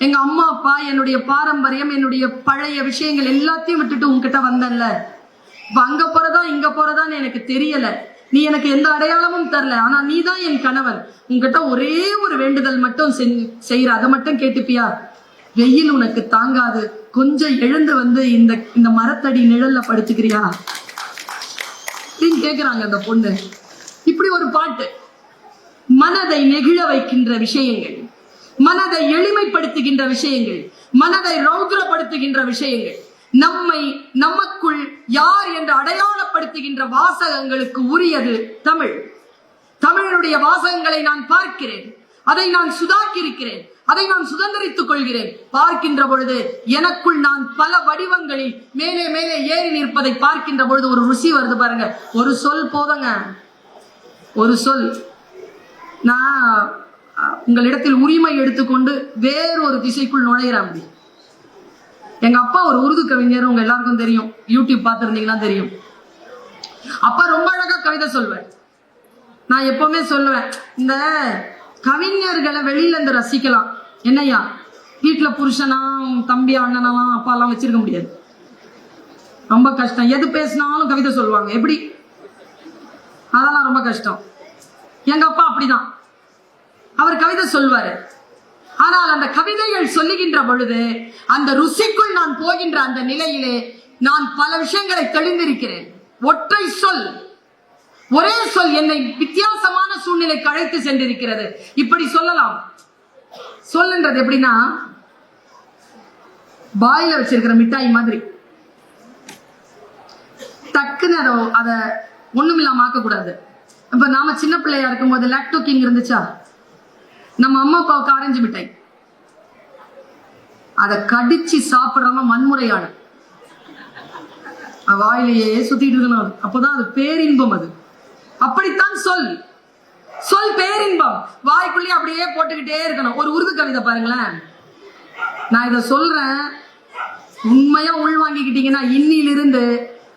எங்க அம்மா அப்பா, என்னுடைய பாரம்பரியம், என்னுடைய பழைய விஷயங்கள் எல்லாத்தையும் விட்டுட்டு உன்கிட்ட வந்தேன்ல. இப்ப அங்க போறதா இங்க போறதான்னு எனக்கு தெரியல. நீ எனக்கு எந்த அடையாளமும் தரல. ஆனா நீ தான் என் கணவன். உன்கிட்ட ஒரே ஒரு வேண்டுதல் மட்டும் செய்யற, அதை மட்டும் கேட்டுப்பியா? வெயில் உனக்கு தாங்காது, கொஞ்சம் எழுந்து வந்து இந்த மரத்தடி நிழல்ல படுத்துக்கிறியா அப்படின்னு கேக்குறாங்க அந்த பொண்ணு. இப்படி ஒரு பாட்டு. மனதை நெகிழ வைக்கின்ற விஷயங்கள், மனதை எளிமைப்படுத்துகின்ற விஷயங்கள், மனதை ரௌத்ரப்படுத்துகின்ற விஷயங்கள், நம்மை நமக்குள் யார் என்று அடையாளப்படுத்துகின்ற வாசகங்களுக்கு உரியது தமிழ். தமிழனுடைய வாசகங்களை நான் பார்க்கிறேன், அதை நான் சுதாக்கியிருக்கிறேன், அதை நான் சுதந்திரித்துக் கொள்கிறேன். பார்க்கின்ற பொழுது எனக்குள் நான் பல வடிவங்களில் மேலே மேலே ஏறி நிற்பதை பார்க்கின்ற பொழுது ஒரு ருசி வருது பாருங்க. ஒரு சொல் போதங்க, ஒரு சொல். நான் உங்களிடத்தில் உரிமை எடுத்துக்கொண்டு வேறொரு திசைக்குள் நுழையிறான். எங்க அப்பா ஒரு உருது கவிஞர், உங்க எல்லாருக்கும் தெரியும், யூடியூப் பார்த்திருந்தீங்கன்னா தெரியும். அப்பா ரொம்ப அழகா கவிதை சொல்வேன். நான் எப்பவுமே சொல்லுவேன், இந்த கவிஞர்களை வெளியில இருந்து ரசிக்கலாம், என்னையா வீட்டுல புருஷனா தம்பி அண்ணனாலாம் அப்பா எல்லாம் வச்சிருக்க முடியாது. ரொம்ப கஷ்டம். எது பேசினாலும் கவிதை சொல்லுவாங்க. எப்படி? அதெல்லாம் ரொம்ப கஷ்டம். எங்க அப்பா அப்படிதான், அவர் கவிதை சொல்வாரு. ஆனால் அந்த கவிதைகள் சொல்லுகின்ற பொழுது அந்த ருசிக்குள் நான் போகின்ற அந்த நிலையிலே நான் பல விஷயங்களை தெளிந்திருக்கிறேன். ஒற்றை சொல், ஒரே சொல் என்னை வித்தியாசமான சூழ்நிலைக்கு அழைத்து சென்றிருக்கிறது. இப்படி சொல்லலாம். சொல்லுன்றது எப்படின்னா, பாயில வச்சிருக்கிற மிட்டாய் மாதிரி. டக்குன்னு அத ஒண்ணுமில்லாம ஆக்க கூடாது. இப்ப நாம சின்ன பிள்ளையா இருக்கும் போது லாக்டோ கிங் இருந்துச்சா, நம்ம அம்மா அப்பாவுக்கு ஆரஞ்சு மிட்டாய், அதை கடிச்சு சாப்பிடுறவன் வன்முறையான வாயிலேயே சுத்திட்டு இருக்கணும். அப்பதான் அது பேரின்பம். அது அப்படித்தான் சொல். சொல் பேரின்பம். வாய்க்குள்ளேயே அப்படியே போட்டுக்கிட்டே இருக்கணும். ஒரு உருது கவிதை பாருங்களேன். நான் இதை சொல்றேன், உண்மையா உள்வாங்கிக்கிட்டீங்கன்னா இன்னிலிருந்து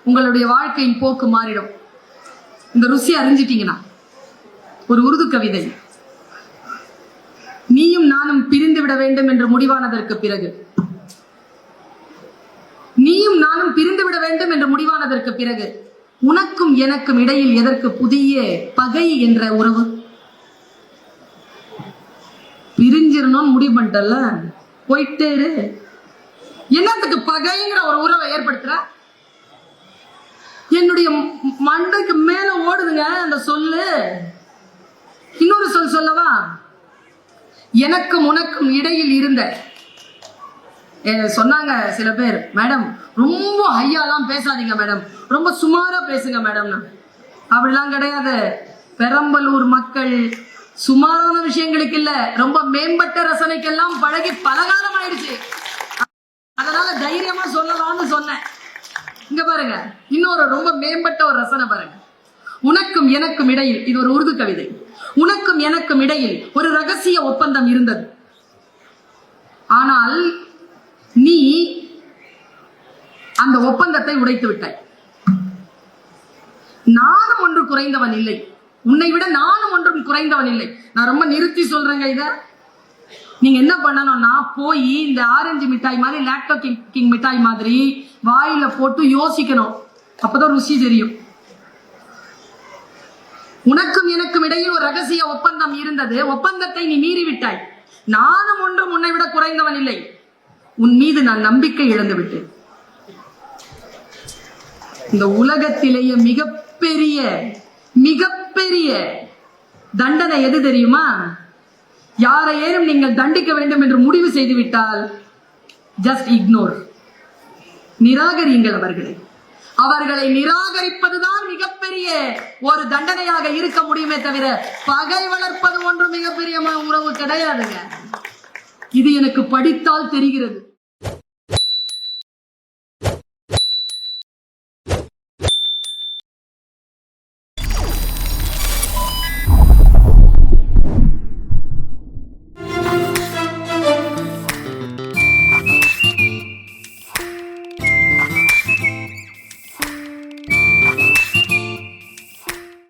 உங்களுடைய வாழ்க்கையின் போக்கு மாறிடும். இந்த ருசி அறிஞ்சிட்டீங்கன்னா. ஒரு உருது கவிதை. நீயும் நானும் பிரிந்து விட வேண்டும் என்று முடிவானதற்கு பிறகு, நீயும் நானும் பிரிந்து விட வேண்டும் என்று முடிவானதற்கு பிறகு உனக்கும் எனக்கும் இடையில் எதற்கு புதிய பகை என்ற உறவு? பிரிஞ்சிடணும்னு முடிவு பண்ணிட்டல, போயிட்டே இரு. என்னத்துக்கு பகைங்கிற ஒரு உறவை ஏற்படுத்துற? என்னுடைய மண்டைக்கு மேல ஓடுதுங்க அந்த சொல்லு. இன்னொரு சொல் சொல்லவா? எனக்கும் உனக்கும் இடையில் இருந்த, சொன்னாங்க சில பேர், மேடம் ரொம்ப ஹையாலாம் பேசாதீங்க மேடம், ரொம்ப சுமாரா பேசுங்க மேடம். அப்படிலாம் கிடையாது. பெரம்பலூர் மக்கள் சுமாரான விஷயங்களுக்கு இல்ல, ரொம்ப மேம்பட்ட ரசனைக்கெல்லாம் பழகி பலகாலம் ஆயிடுச்சு. அதனால தைரியமா சொல்லலாம்னு சொன்னேன். இங்க பாருங்க, இன்னொரு ரொம்ப மேம்பட்ட ஒரு ரசனை பாருங்க. உனக்கும் எனக்கும் இடையில், இது ஒரு உருது கவிதை. உனக்கும் எனக்கும் இடையில் ஒரு ரகசிய ஒப்பந்தம் இருந்தது. ஆனால் நீ அந்த ஒப்பந்தத்தை உடைத்து விட்டாய். நானும் ஒன்று குறைந்தவன் இல்லை, உன்னை விட நானும் ஒன்றும் குறைந்தவன் இல்லை. நான் ரொம்ப நிறுத்தி சொல்றேங்க. இத நீங்க என்ன பண்ணணும்னா, போய் இந்த ஆரஞ்சு மிட்டாய் மாதிரி, லாக்டோ கிங் மிட்டாய் மாதிரி வாயில போட்டு யோசிக்கணும். அப்பதான் ருசி தெரியும். உனக்கும் எனக்கும் இடையில் ஒரு ரகசிய ஒப்பந்தம் இருந்தது. ஒப்பந்தத்தை நீ மீறிவிட்டாய். நானும் ஒன்றும் உன்னை விட குறைந்தவன் இல்லை. உன் மீது நான் நம்பிக்கை இழந்து விட்டேன். இந்த உலகத்திலேயே மிகப்பெரிய மிகப்பெரிய தண்டனை எது தெரியுமா? யாரையேனும் நீங்கள் தண்டிக்க வேண்டும் என்று முடிவு செய்து விட்டால் ஜஸ்ட் இக்னோர், நிராகரியுங்கள் அவர்களை. அவர்களை நிராகரிப்பதுதான் மிகப்பெரிய ஒரு தண்டனையாக இருக்க முடியுமே தவிர பகை வளர்ப்பது ஒன்று மிகப்பெரிய உறவு கிடையாதுங்க. இது எனக்கு படித்தால் தெரிகிறது.